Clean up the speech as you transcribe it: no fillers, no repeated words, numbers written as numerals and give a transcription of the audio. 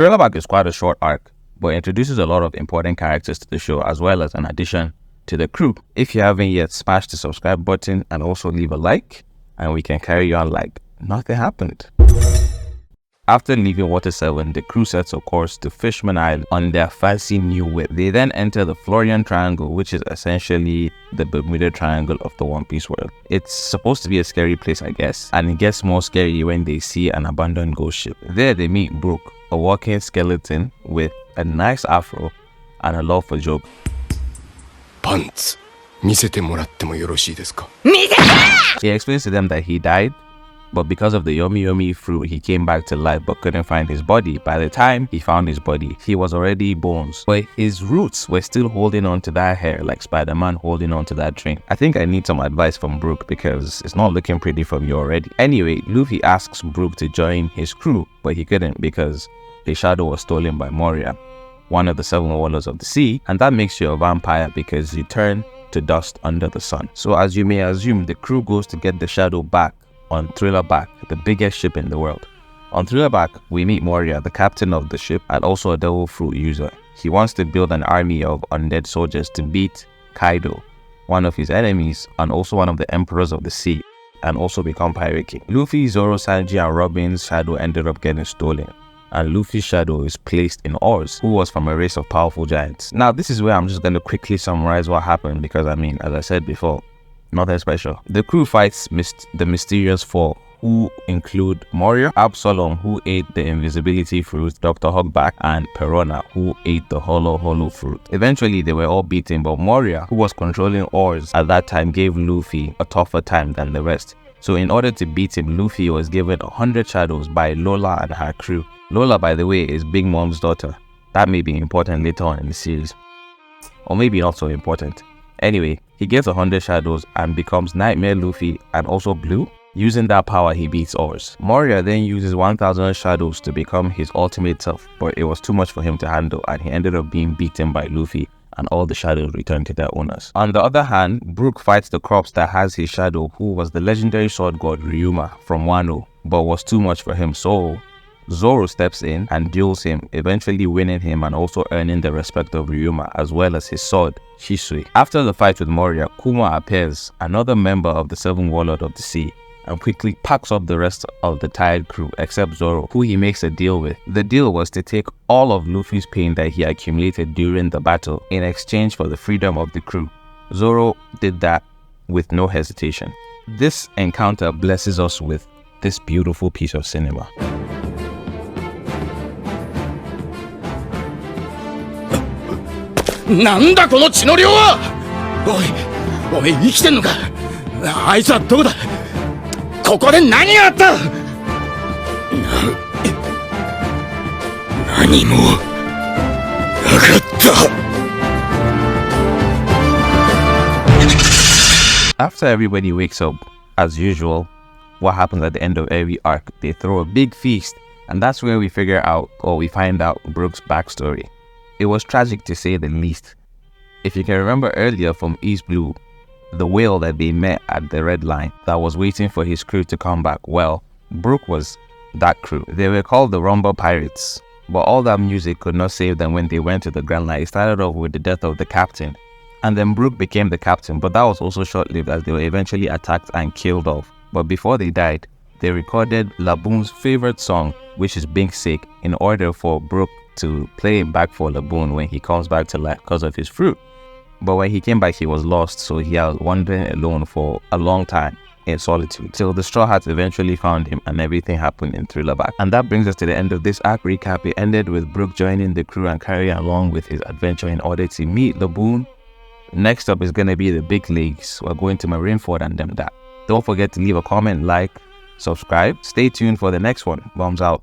Thriller Bark is quite a short arc, but introduces a lot of important characters to the show as well as an addition to the crew. If you haven't yet, smash the subscribe button and also leave a like, and we can carry on like nothing happened. After leaving Water 7, the crew sets a course to Fishman Island on their fancy new whip. They then enter the Florian Triangle, which is essentially the Bermuda Triangle of the One Piece world. It's supposed to be a scary place, I guess, and it gets more scary when they see an abandoned ghost ship. There they meet Brook, a walking skeleton with a nice afro and a love for joke. Pants. 見せてもらってもよろしいですか? He explains to them that he died, but because of the yomi fruit, he came back to life but couldn't find his body. By the time he found his body, he was already bones, but his roots were still holding on to that hair like Spider-Man holding on to that train. I think I need some advice from Brook because it's not looking pretty for me already. Anyway, Luffy asks Brook to join his crew, but he couldn't because his shadow was stolen by Moria, one of the 7 Warlords of the Sea, and that makes you a vampire because you turn to dust under the sun. So as you may assume, the crew goes to get the shadow back on Thriller Bark, the biggest ship in the world. On Thriller Bark, we meet Moria, the captain of the ship and also a devil fruit user. He wants to build an army of undead soldiers to beat Kaido, one of his enemies and also one of the emperors of the sea, and also become Pirate King. Luffy, Zoro, Sanji and Robin's shadow ended up getting stolen, and Luffy's shadow is placed in Oz, who was from a race of powerful giants. Now this is where I'm just going to quickly summarize what happened because I mean, as I said before, nothing special. The crew fights the mysterious four, who include Moria, Absalom, who ate the invisibility fruit, Dr. Hogback, and Perona, who ate the hollow fruit. Eventually they were all beaten, but Moria, who was controlling Oz at that time, gave Luffy a tougher time than the rest. So in order to beat him, Luffy was given 100 shadows by Lola and her crew. Lola, by the way, is Big Mom's daughter. That may be important later on in the series, or maybe not so important. Anyway, he gets 100 shadows and becomes Nightmare Luffy and also Blue. Using that power, he beats Oz. Moria then uses 1000 shadows to become his ultimate self, but it was too much for him to handle and he ended up being beaten by Luffy and all the shadows returned to their owners. On the other hand, Brook fights the corpse that has his shadow, who was the legendary sword god Ryuma from Wano, but was too much for him, so Zoro steps in and duels him, eventually winning him and also earning the respect of Ryuma as well as his sword, Shisui. After the fight with Moria, Kuma appears, another member of the 7 Warlords of the Sea, and quickly packs up the rest of the tired crew except Zoro, who he makes a deal with. The deal was to take all of Luffy's pain that he accumulated during the battle in exchange for the freedom of the crew. Zoro did that with no hesitation. This encounter blesses us with this beautiful piece of cinema. なんだこの血の量は！おい生きてんのか？あいつはどこだ？ここで何があった？何もなかった。 After everybody wakes up, as usual, what happens at the end of every arc? They throw a big feast, and that's where we figure out, or we find out, Brook's backstory. It was tragic to say the least. If you can remember earlier from East Blue, the whale that they met at the Red Line that was waiting for his crew to come back, well, Brook was that crew. They were called the Rumba Pirates, but all that music could not save them when they went to the Grand Line. It started off with the death of the captain, and then Brook became the captain, but that was also short-lived as they were eventually attacked and killed off. But before they died, they recorded Laboon's favorite song, which is Being Sick, in order for Brook to play it back for Laboon when he comes back to life because of his fruit. But when he came back, he was lost, so he was wandering alone for a long time in solitude till the Straw Hats eventually found him and everything happened in Thriller Bark. And that brings us to the end of this arc recap. It ended with Brook joining the crew and carrying along with his adventure in order to meet Laboon. Next up is going to be the big leagues. We're going to Marineford and them that. Don't forget to leave a comment, like, subscribe. Stay tuned for the next one. Bombs out.